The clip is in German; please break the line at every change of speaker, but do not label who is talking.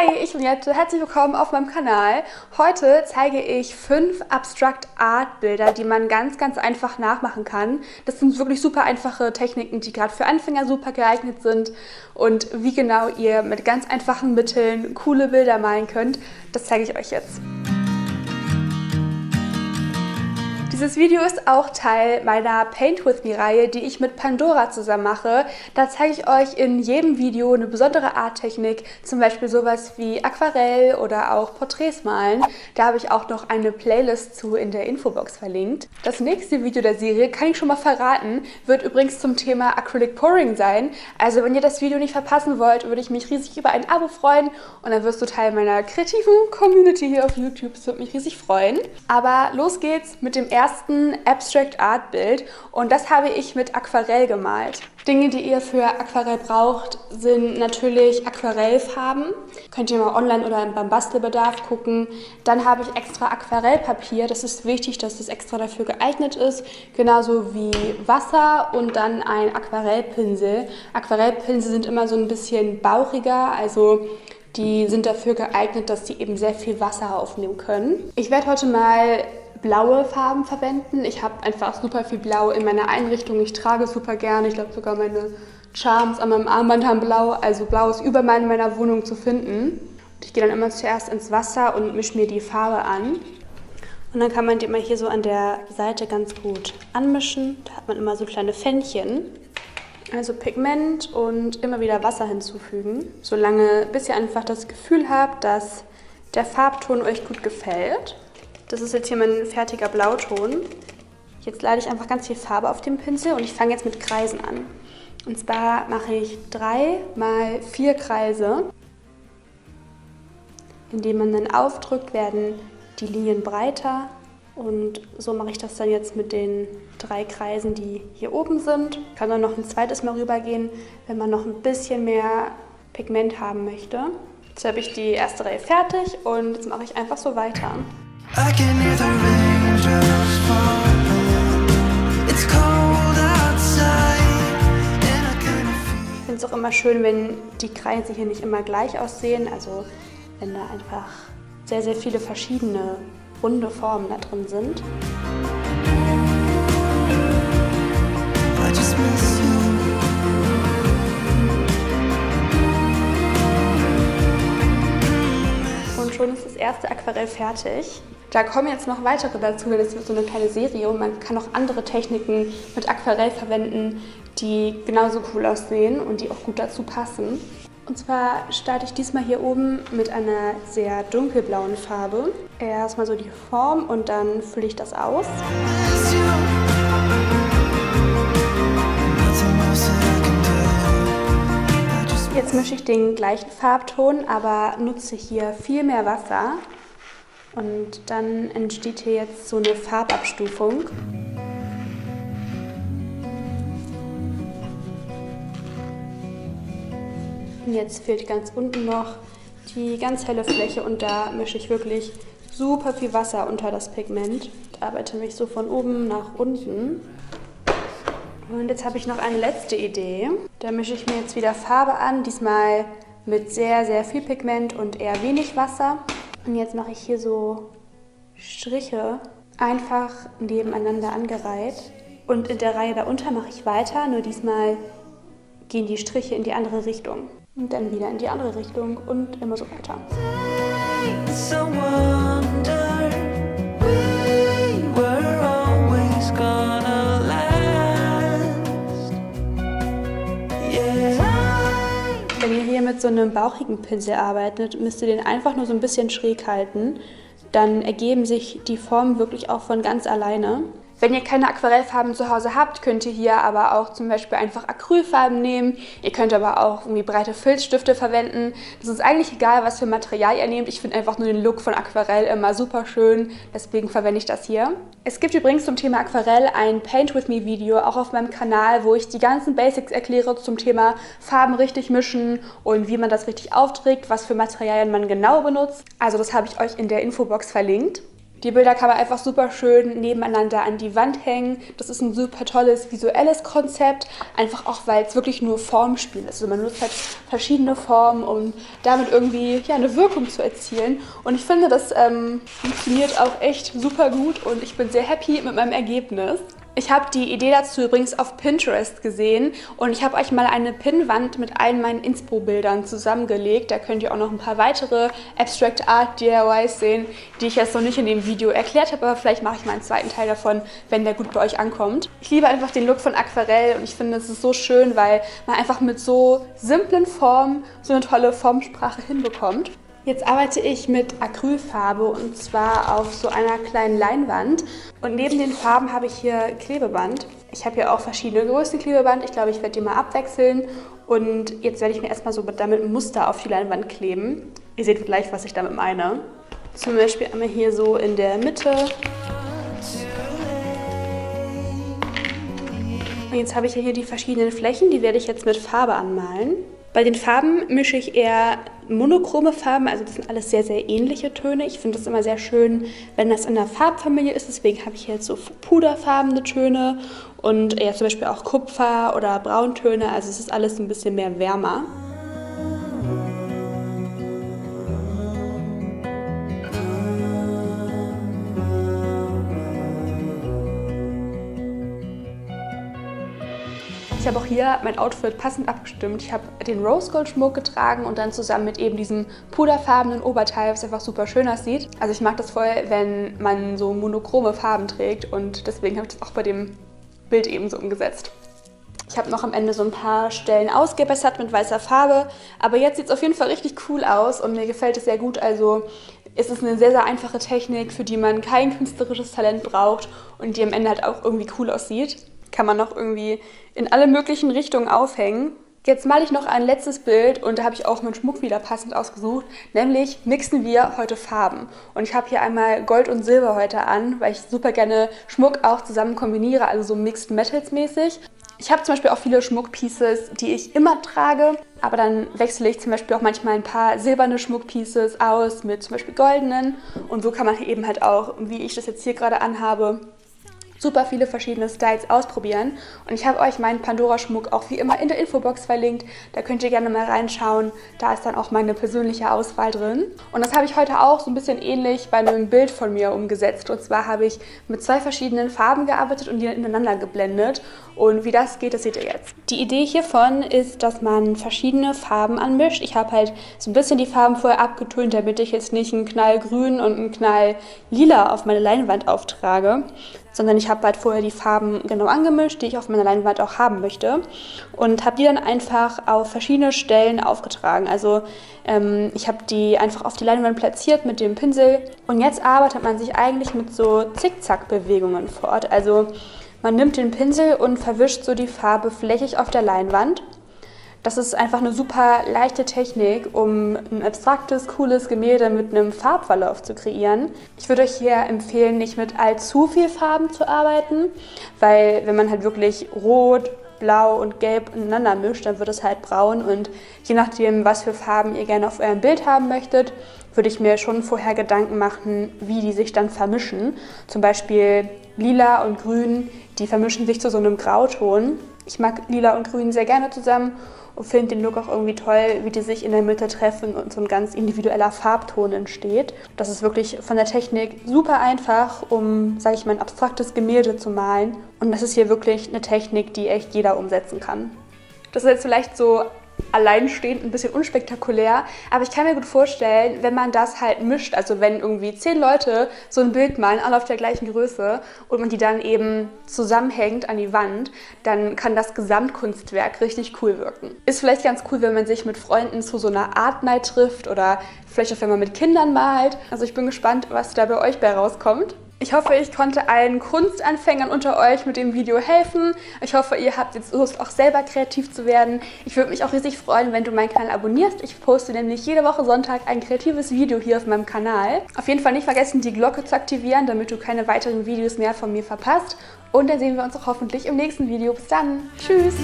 Hi, ich bin Jette. Herzlich willkommen auf meinem Kanal. Heute zeige ich 5 Abstract Art Bilder, die man ganz einfach nachmachen kann. Das sind wirklich super einfache Techniken, die gerade für Anfänger super geeignet sind. Und wie genau ihr mit ganz einfachen Mitteln coole Bilder malen könnt, das zeige ich euch jetzt. Dieses Video ist auch Teil meiner Paint With Me-Reihe, die ich mit Pandora zusammen mache. Da zeige ich euch in jedem Video eine besondere Arttechnik, zum Beispiel sowas wie Aquarell oder auch Porträts malen. Da habe ich auch noch eine Playlist zu in der Infobox verlinkt. Das nächste Video der Serie, kann ich schon mal verraten, wird übrigens zum Thema Acrylic Pouring sein. Also wenn ihr das Video nicht verpassen wollt, würde ich mich riesig über ein Abo freuen und dann wirst du Teil meiner kreativen Community hier auf YouTube. Das würde mich riesig freuen. Aber los geht's mit dem ersten Abstract Art Bild und das habe ich mit Aquarell gemalt. Dinge, die ihr für Aquarell braucht, sind natürlich Aquarellfarben. Könnt ihr mal online oder beim Bastelbedarf gucken. Dann habe ich extra Aquarellpapier. Das ist wichtig, dass es extra dafür geeignet ist. Genauso wie Wasser und dann ein Aquarellpinsel. Aquarellpinsel sind immer so ein bisschen bauchiger, also die sind dafür geeignet, dass sie eben sehr viel Wasser aufnehmen können. Ich werde heute mal blaue Farben verwenden. Ich habe einfach super viel Blau in meiner Einrichtung. Ich trage es super gerne. Ich glaube sogar meine Charms an meinem Armband haben Blau. Also Blau ist überall in meiner Wohnung zu finden. Und ich gehe dann immer zuerst ins Wasser und mische mir die Farbe an. Und dann kann man die immer hier so an der Seite ganz gut anmischen. Da hat man immer so kleine Fännchen. Also Pigment und immer wieder Wasser hinzufügen. Solange, bis ihr einfach das Gefühl habt, dass der Farbton euch gut gefällt. Das ist jetzt hier mein fertiger Blauton. Jetzt lade ich einfach ganz viel Farbe auf den Pinsel und ich fange jetzt mit Kreisen an. Und zwar mache ich 3 mal 4 Kreise. Indem man dann aufdrückt, werden die Linien breiter. Und so mache ich das dann jetzt mit den 3 Kreisen, die hier oben sind. Ich kann dann noch ein zweites Mal rübergehen, wenn man noch ein bisschen mehr Pigment haben möchte. Jetzt habe ich die erste Reihe fertig und jetzt mache ich einfach so weiter. I can hear the raindrops falling. It's cold outside and I can feel. Ich finde es auch immer schön, wenn die Kreise hier nicht immer gleich aussehen. Also wenn da einfach sehr viele verschiedene runde Formen da drin sind. I just miss you. Und schon ist das erste Aquarell fertig. Da kommen jetzt noch weitere dazu, das wird so eine kleine Serie und man kann auch andere Techniken mit Aquarell verwenden, die genauso cool aussehen und die auch gut dazu passen. Und zwar starte ich diesmal hier oben mit einer sehr dunkelblauen Farbe. Erstmal so die Form und dann fülle ich das aus. Jetzt mische ich den gleichen Farbton, aber nutze hier viel mehr Wasser. Und dann entsteht hier jetzt so eine Farbabstufung. Und jetzt fehlt ganz unten noch die ganz helle Fläche und da mische ich wirklich super viel Wasser unter das Pigment. Ich arbeite mich so von oben nach unten. Und jetzt habe ich noch eine letzte Idee. Da mische ich mir jetzt wieder Farbe an, diesmal mit sehr viel Pigment und eher wenig Wasser. Und jetzt mache ich hier so Striche einfach nebeneinander angereiht. Und in der Reihe darunter mache ich weiter, nur diesmal gehen die Striche in die andere Richtung. Und dann wieder in die andere Richtung und immer so weiter. Wenn ihr hier mit so einem bauchigen Pinsel arbeitet, müsst ihr den einfach nur so ein bisschen schräg halten. Dann ergeben sich die Formen wirklich auch von ganz alleine. Wenn ihr keine Aquarellfarben zu Hause habt, könnt ihr hier aber auch zum Beispiel einfach Acrylfarben nehmen. Ihr könnt aber auch irgendwie breite Filzstifte verwenden. Das ist eigentlich egal, was für Material ihr nehmt. Ich finde einfach nur den Look von Aquarell immer super schön. Deswegen verwende ich das hier. Es gibt übrigens zum Thema Aquarell ein Paint With Me Video, auch auf meinem Kanal, wo ich die ganzen Basics erkläre zum Thema Farben richtig mischen und wie man das richtig aufträgt, was für Materialien man genau benutzt. Also das habe ich euch in der Infobox verlinkt. Die Bilder kann man einfach super schön nebeneinander an die Wand hängen. Das ist ein super tolles visuelles Konzept, einfach auch, weil es wirklich nur Formspiel ist. Also man nutzt halt verschiedene Formen, um damit irgendwie eine Wirkung zu erzielen. Und ich finde, das funktioniert auch echt super gut und ich bin sehr happy mit meinem Ergebnis. Ich habe die Idee dazu übrigens auf Pinterest gesehen und ich habe euch mal eine Pinnwand mit allen meinen Inspo-Bildern zusammengelegt. Da könnt ihr auch noch ein paar weitere Abstract Art DIYs sehen, die ich jetzt noch nicht in dem Video erklärt habe, aber vielleicht mache ich mal einen zweiten Teil davon, wenn der gut bei euch ankommt. Ich liebe einfach den Look von Aquarell und ich finde, es ist so schön, weil man einfach mit so simplen Formen so eine tolle Formsprache hinbekommt. Jetzt arbeite ich mit Acrylfarbe und zwar auf so einer kleinen Leinwand. Und neben den Farben habe ich hier Klebeband. Ich habe hier auch verschiedene Größen Klebeband. Ich glaube, ich werde die mal abwechseln. Und jetzt werde ich mir erstmal so damit ein Muster auf die Leinwand kleben. Ihr seht gleich, was ich damit meine. Zum Beispiel einmal hier so in der Mitte. Und jetzt habe ich hier die verschiedenen Flächen. Die werde ich jetzt mit Farbe anmalen. Bei den Farben mische ich eher monochrome Farben, also das sind alles sehr, sehr ähnliche Töne. Ich finde das immer sehr schön, wenn das in der Farbfamilie ist. Deswegen habe ich jetzt so puderfarbene Töne und ja, zum Beispiel auch Kupfer- oder Brauntöne. Also es ist alles ein bisschen mehr wärmer. Ich habe auch hier mein Outfit passend abgestimmt. Ich habe den Rose Gold Schmuck getragen und dann zusammen mit eben diesem puderfarbenen Oberteil, was einfach super schön aussieht. Also ich mag das voll, wenn man so monochrome Farben trägt und deswegen habe ich das auch bei dem Bild eben so umgesetzt. Ich habe noch am Ende so ein paar Stellen ausgebessert mit weißer Farbe, aber jetzt sieht es auf jeden Fall richtig cool aus und mir gefällt es sehr gut. Also es ist eine sehr, sehr einfache Technik, für die man kein künstlerisches Talent braucht und die am Ende halt auch irgendwie cool aussieht. Kann man noch irgendwie in alle möglichen Richtungen aufhängen. Jetzt male ich noch ein letztes Bild und da habe ich auch meinen Schmuck wieder passend ausgesucht, nämlich mixen wir heute Farben. Und ich habe hier einmal Gold und Silber heute an, weil ich super gerne Schmuck auch zusammen kombiniere, also so Mixed Metals mäßig. Ich habe zum Beispiel auch viele Schmuckpieces, die ich immer trage, aber dann wechsle ich zum Beispiel auch manchmal ein paar silberne Schmuckpieces aus mit zum Beispiel goldenen. Und so kann man eben halt auch, wie ich das jetzt hier gerade anhabe, super viele verschiedene Styles ausprobieren. Und ich habe euch meinen Pandora-Schmuck auch wie immer in der Infobox verlinkt. Da könnt ihr gerne mal reinschauen. Da ist dann auch meine persönliche Auswahl drin. Und das habe ich heute auch so ein bisschen ähnlich bei einem Bild von mir umgesetzt. Und zwar habe ich mit 2 verschiedenen Farben gearbeitet und die ineinander geblendet. Und wie das geht, das seht ihr jetzt. Die Idee hiervon ist, dass man verschiedene Farben anmischt. Ich habe halt so ein bisschen die Farben vorher abgetönt, damit ich jetzt nicht einen Knallgrün und einen Knalllila auf meine Leinwand auftrage, sondern ich habe halt vorher die Farben genau angemischt, die ich auf meiner Leinwand auch haben möchte und habe die dann einfach auf verschiedene Stellen aufgetragen. Also ich habe die einfach auf die Leinwand platziert mit dem Pinsel und jetzt arbeitet man sich eigentlich mit so Zickzack-Bewegungen fort. Also man nimmt den Pinsel und verwischt so die Farbe flächig auf der Leinwand. Das ist einfach eine super leichte Technik, um ein abstraktes, cooles Gemälde mit einem Farbverlauf zu kreieren. Ich würde euch hier empfehlen, nicht mit allzu viel Farben zu arbeiten, weil wenn man halt wirklich rot, blau und gelb ineinander mischt, dann wird es halt braun und je nachdem, was für Farben ihr gerne auf eurem Bild haben möchtet, würde ich mir schon vorher Gedanken machen, wie die sich dann vermischen. Zum Beispiel lila und grün, die vermischen sich zu so einem Grauton. Ich mag lila und grün sehr gerne zusammen und finde den Look auch irgendwie toll, wie die sich in der Mitte treffen und so ein ganz individueller Farbton entsteht. Das ist wirklich von der Technik super einfach, um, sage ich mal, ein abstraktes Gemälde zu malen. Und das ist hier wirklich eine Technik, die echt jeder umsetzen kann. Das ist jetzt vielleicht so alleinstehend ein bisschen unspektakulär, aber ich kann mir gut vorstellen, wenn man das halt mischt, also wenn irgendwie 10 Leute so ein Bild malen, alle auf der gleichen Größe und man die dann eben zusammenhängt an die Wand, dann kann das Gesamtkunstwerk richtig cool wirken. Ist vielleicht ganz cool, wenn man sich mit Freunden zu so einer Art Night trifft oder vielleicht auch, wenn man mit Kindern malt. Also ich bin gespannt, was da bei euch bei rauskommt. Ich hoffe, ich konnte allen Kunstanfängern unter euch mit dem Video helfen. Ich hoffe, ihr habt jetzt Lust, auch selber kreativ zu werden. Ich würde mich auch riesig freuen, wenn du meinen Kanal abonnierst. Ich poste nämlich jede Woche Sonntag ein kreatives Video hier auf meinem Kanal. Auf jeden Fall nicht vergessen, die Glocke zu aktivieren, damit du keine weiteren Videos mehr von mir verpasst. Und dann sehen wir uns auch hoffentlich im nächsten Video. Bis dann. Tschüss!